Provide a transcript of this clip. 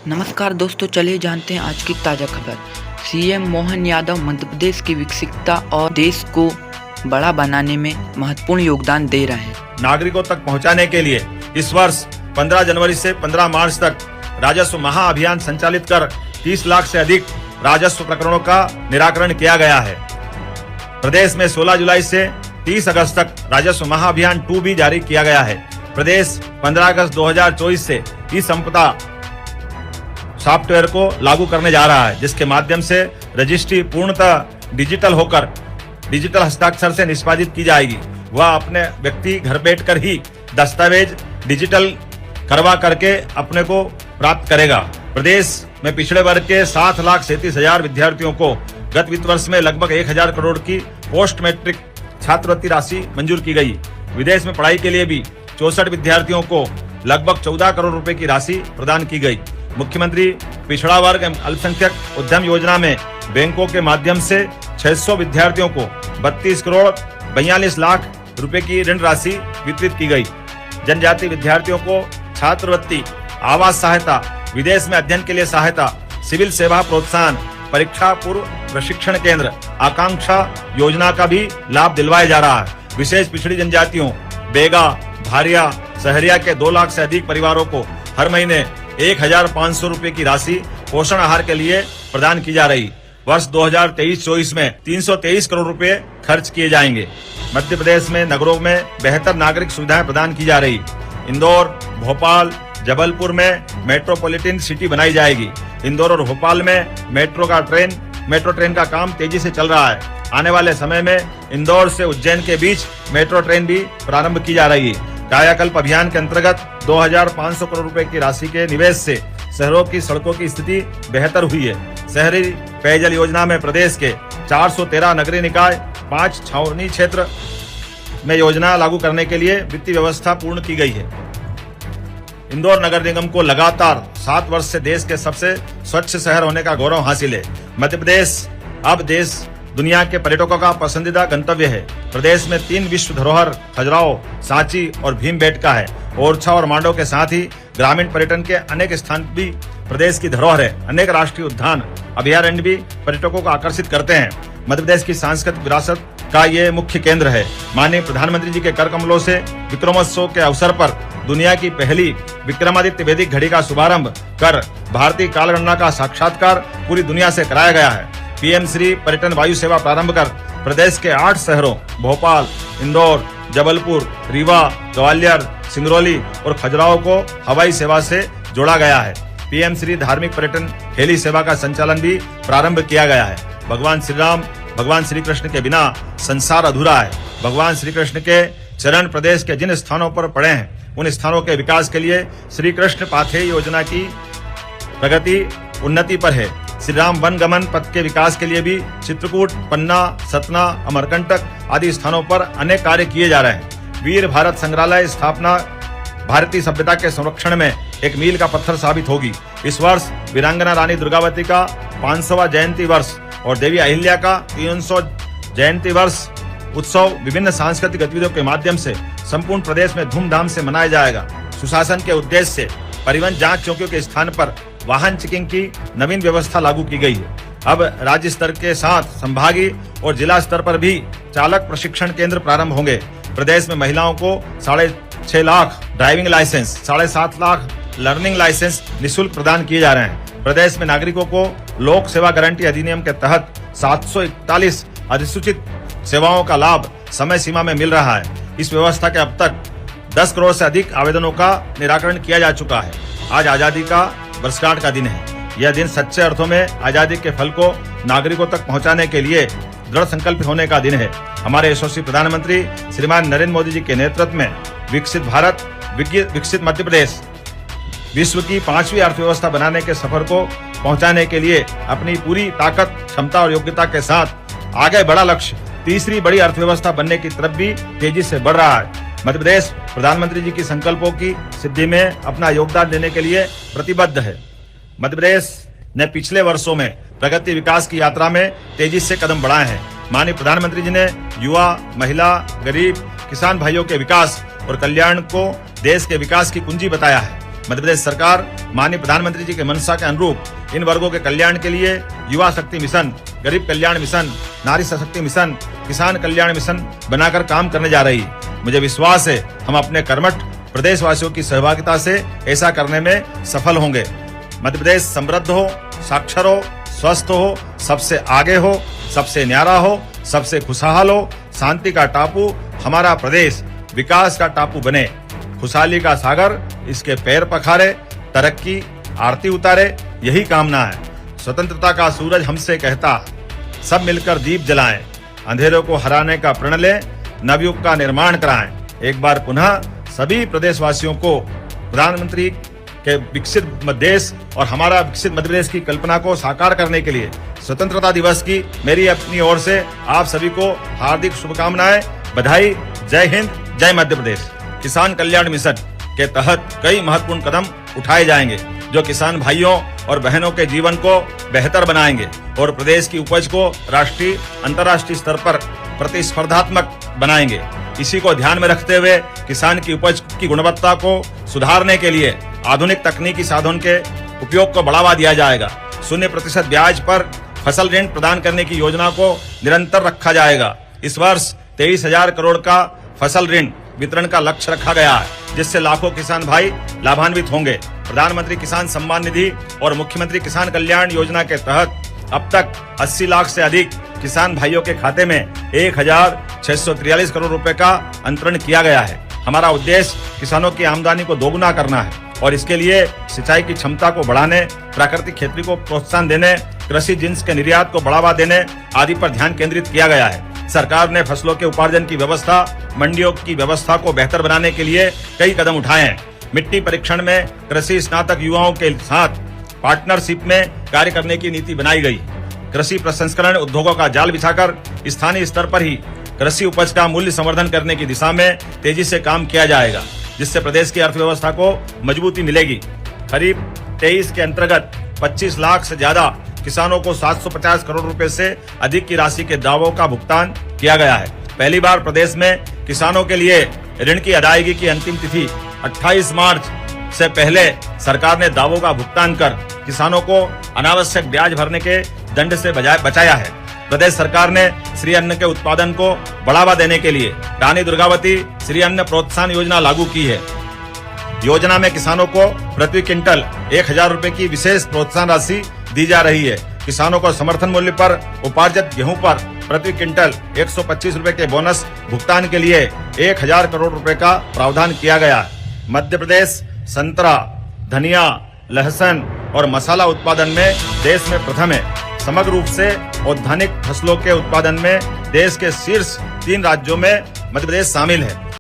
नमस्कार दोस्तों, चलिए जानते हैं आज की ताज़ा खबर। सीएम मोहन यादव मध्य प्रदेश की विकसितता और देश को बड़ा बनाने में महत्वपूर्ण योगदान दे रहे हैं। नागरिकों तक पहुंचाने के लिए इस वर्ष 15 जनवरी से 15 मार्च तक राजस्व महाअभियान संचालित कर 30 लाख से अधिक राजस्व प्रकरणों का निराकरण किया गया है। प्रदेश में 16 जुलाई से 30 अगस्त तक राजस्व महाअभियान 2 भी जारी किया गया है। प्रदेश 15 अगस्त 2024 से ई संपदा सॉफ्टवेयर को लागू करने जा रहा है, जिसके माध्यम से रजिस्ट्री पूर्णतः डिजिटल होकर डिजिटल हस्ताक्षर से निष्पादित की जाएगी। वह अपने व्यक्ति घर बैठकर ही दस्तावेज डिजिटल करवा करके अपने को प्राप्त करेगा। प्रदेश में पिछड़े वर्ग के 7,37,000 विद्यार्थियों को गत वित्त वर्ष में लगभग 1,000 करोड़ की पोस्ट मैट्रिक छात्रवृत्ति राशि मंजूर की गई। विदेश में पढ़ाई के लिए भी 64 विद्यार्थियों को लगभग 14 करोड़ रुपए की राशि प्रदान की गई। मुख्यमंत्री पिछड़ा वर्ग एवं अल्पसंख्यक उद्यम योजना में बैंकों के माध्यम से 600 विद्यार्थियों को 32 करोड़ 42 लाख रुपए की ऋण राशि वितरित की गई। जनजाति विद्यार्थियों को छात्रवृत्ति, आवास सहायता, विदेश में अध्ययन के लिए सहायता, सिविल सेवा प्रोत्साहन, परीक्षा पूर्व प्रशिक्षण केंद्र, आकांक्षा योजना का भी लाभ दिलवाया जा रहा है। विशेष पिछड़ी जनजातियों बेगा, भारिया, सहरिया के 2 लाख से अधिक परिवारों को हर महीने 1,500 रुपए की राशि पोषण आहार के लिए प्रदान की जा रही। वर्ष 2023-24 में 323 करोड़ रुपए खर्च किए जाएंगे। मध्य प्रदेश में नगरों में बेहतर नागरिक सुविधाएं प्रदान की जा रही। इंदौर, भोपाल, जबलपुर में मेट्रोपॉलिटन सिटी बनाई जाएगी। इंदौर और भोपाल में मेट्रो ट्रेन का काम तेजी से चल रहा है। आने वाले समय में इंदौर से उज्जैन के बीच मेट्रो ट्रेन भी प्रारंभ की जा रही है। कायाकल्प अभियान के अंतर्गत 2,500 करोड़ रुपए की राशि के निवेश से शहरों की सड़कों की स्थिति बेहतर हुई है। शहरी पेयजल योजना में प्रदेश के 413 नगरीय निकाय 5 छावनी क्षेत्र में योजना लागू करने के लिए वित्तीय व्यवस्था पूर्ण की गई है। इंदौर नगर निगम को लगातार 7 वर्ष से देश के सबसे स्वच्छ शहर होने का गौरव हासिल है। मध्य प्रदेश अब देश दुनिया के पर्यटकों का पसंदीदा गंतव्य है। प्रदेश में 3 विश्व धरोहर खजुराहो, सांची और भीमबेटका है। ओरछा और मांडव के साथ ही ग्रामीण पर्यटन के अनेक स्थान भी प्रदेश की धरोहर है। अनेक राष्ट्रीय उद्यान, अभयारण्य भी पर्यटकों को आकर्षित करते हैं। मध्य प्रदेश की सांस्कृतिक विरासत का ये मुख्य केंद्र है। माननीय प्रधानमंत्री जी के कर कमलों से विक्रमोत्सव के अवसर पर दुनिया की पहली विक्रमादित्य वैदिक घड़ी का शुभारंभ कर भारतीय कालगणना का साक्षात्कार पूरी दुनिया से कराया गया है। पीएम श्री पर्यटन वायु सेवा प्रारंभ कर प्रदेश के 8 शहरों भोपाल, इंदौर, जबलपुर, रीवा, ग्वालियर, सिंगरौली और खजुराहो को हवाई सेवा से जोड़ा गया है। पीएम श्री धार्मिक पर्यटन हेली सेवा का संचालन भी प्रारंभ किया गया है। भगवान श्री राम, भगवान श्री कृष्ण के बिना संसार अधूरा है। भगवान श्री कृष्ण के चरण प्रदेश के जिन स्थानों पर पड़े हैं, उन स्थानों के विकास के लिए श्री कृष्ण पाथेय योजना की प्रगति उन्नति पर है। श्री राम वन गमन पथ के विकास के लिए भी चित्रकूट, पन्ना, सतना, अमरकंटक आदि स्थानों पर अनेक कार्य किए जा रहे हैं। वीर भारत संग्रहालय स्थापना भारतीय सभ्यता के संरक्षण में एक मील का पत्थर साबित होगी। इस वर्ष वीरांगना रानी दुर्गावती का 500वां जयंती वर्ष और देवी अहिल्या का 300 जयंती वर्ष उत्सव विभिन्न सांस्कृतिक गतिविधियों के माध्यम से संपूर्ण प्रदेश में धूमधाम से मनाया जाएगा। सुशासन के उद्देश्य से परिवहन जांच चौकियों के स्थान पर वाहन चेकिंग की नवीन व्यवस्था लागू की गई है। अब राज्य स्तर के साथ संभागीय और जिला स्तर पर भी चालक प्रशिक्षण केंद्र प्रारंभ होंगे। प्रदेश में महिलाओं को 6.5 lakh driving licence, 7.5 lakh learning licence निःशुल्क प्रदान किए जा रहे हैं। प्रदेश में नागरिकों को लोक सेवा गारंटी अधिनियम के तहत 741 अधिसूचित सेवाओं का लाभ समय सीमा में मिल रहा है। इस व्यवस्था के अब तक 10 करोड़ से अधिक आवेदनों का निराकरण किया जा चुका है। आज आजादी का वर्षगांठ का दिन है। यह दिन सच्चे अर्थों में आजादी के फल को नागरिकों तक पहुंचाने के लिए दृढ़ संकल्पित होने का दिन है। हमारे यशस्वी प्रधानमंत्री श्रीमान नरेंद्र मोदी जी के नेतृत्व में विकसित भारत, विकसित मध्य प्रदेश विश्व की 5वीं अर्थव्यवस्था बनाने के सफर को पहुंचाने के लिए अपनी पूरी ताकत, क्षमता और योग्यता के साथ आगे बड़ा लक्ष्य 3री बड़ी अर्थव्यवस्था बनने की तरफ भी तेजी से बढ़ रहा है। मध्य प्रदेश प्रधानमंत्री जी की संकल्पों की सिद्धि में अपना योगदान देने के लिए प्रतिबद्ध है। मध्य प्रदेश ने पिछले वर्षों में प्रगति विकास की यात्रा में तेजी से कदम बढ़ाए हैं। माननीय प्रधानमंत्री जी ने युवा, महिला, गरीब, किसान भाइयों के विकास और कल्याण को देश के विकास की कुंजी बताया है। मध्य प्रदेश सरकार माननीय प्रधानमंत्री जी के मंशा के अनुरूप इन वर्गों के कल्याण के लिए युवा शक्ति मिशन, गरीब कल्याण मिशन, नारी सशक्ति मिशन, किसान कल्याण मिशन बनाकर काम करने जा रही है। मुझे विश्वास है हम अपने कर्मठ प्रदेशवासियों की सहभागिता से ऐसा करने में सफल होंगे। मध्य प्रदेश समृद्ध हो, साक्षर हो, स्वस्थ हो, सबसे आगे हो, सबसे न्यारा हो, सबसे खुशहाल हो, शांति का टापू हमारा प्रदेश विकास का टापू बने, खुशहाली का सागर इसके पैर पखारे, तरक्की आरती उतारे, यही कामना है। स्वतंत्रता का सूरज हमसे कहता, सब मिलकर दीप जलाएं, अंधेरों को हराने का प्रण लें, नवयुग का निर्माण कराएं। एक बार पुनः सभी प्रदेशवासियों को प्रधानमंत्री के विकसित देश और हमारा विकसित मध्य प्रदेश की कल्पना को साकार करने के लिए स्वतंत्रता दिवस की मेरी अपनी ओर से आप सभी को हार्दिक शुभकामनाएं, बधाई। जय हिंद, जय मध्य प्रदेश। किसान कल्याण मिशन के तहत कई महत्वपूर्ण कदम उठाए जाएंगे जो किसान भाइयों और बहनों के जीवन को बेहतर बनाएंगे और प्रदेश की उपज को राष्ट्रीय अंतर्राष्ट्रीय स्तर पर प्रतिस्पर्धात्मक बनाएंगे। इसी को ध्यान में रखते हुए किसान की उपज की गुणवत्ता को सुधारने के लिए आधुनिक तकनीकी साधन के उपयोग को बढ़ावा दिया जाएगा। 0% ब्याज पर फसल ऋण प्रदान करने की योजना को निरंतर रखा जाएगा। इस वर्ष 23,000 करोड़ का फसल ऋण वितरण का लक्ष्य रखा गया है, जिससे लाखों किसान भाई लाभान्वित होंगे। प्रधानमंत्री किसान सम्मान निधि और मुख्यमंत्री किसान कल्याण योजना के तहत अब तक 80 लाख से अधिक किसान भाइयों के खाते में 1,643 करोड़ रुपए का अंतरण किया गया है। हमारा उद्देश्य किसानों की आमदनी को दोगुना करना है और इसके लिए सिंचाई की क्षमता को बढ़ाने, प्राकृतिक खेती को प्रोत्साहन देने, कृषि जिन्स के निर्यात को बढ़ावा देने आदि पर ध्यान केंद्रित किया गया है। सरकार ने फसलों के उपार्जन की व्यवस्था, मंडियों की व्यवस्था को बेहतर बनाने के लिए कई कदम उठाए हैं। मिट्टी परीक्षण में कृषि स्नातक युवाओं के साथ पार्टनरशिप में कार्य करने की नीति बनाई गई। कृषि प्रसंस्करण उद्योगों का जाल बिछाकर स्थानीय स्तर पर ही कृषि उपज का मूल्य संवर्धन करने की दिशा में तेजी से काम किया जाएगा, जिससे प्रदेश की अर्थव्यवस्था को मजबूती मिलेगी। खरीफ 23 के अंतर्गत 25 लाख से ज्यादा किसानों को 750 करोड़ रुपए से अधिक की राशि के दावों का भुगतान किया गया है। पहली बार प्रदेश में किसानों के लिए ऋण की अदायगी की अंतिम तिथि 28 मार्च से पहले सरकार ने दावों का भुगतान कर किसानों को अनावश्यक ब्याज भरने के दंड से बचाया है। प्रदेश सरकार ने श्री अन्न के उत्पादन को बढ़ावा देने के लिए रानी दुर्गावती श्री अन्न प्रोत्साहन योजना लागू की है। योजना में किसानों को प्रति क्विंटल 1,000 रुपए की विशेष प्रोत्साहन राशि दी जा रही है। किसानों को समर्थन मूल्य पर उपार्जित गेहूं पर प्रति क्विंटल 125 रुपए के बोनस भुगतान के लिए 1,000 करोड़ रुपए का प्रावधान किया गया है। मध्य प्रदेश संतरा, धनिया, लहसुन और मसाला उत्पादन में देश में प्रथम है। समग्र रूप से औद्यानिक फसलों के उत्पादन में देश के शीर्ष 3 राज्यों में मध्य प्रदेश शामिल है।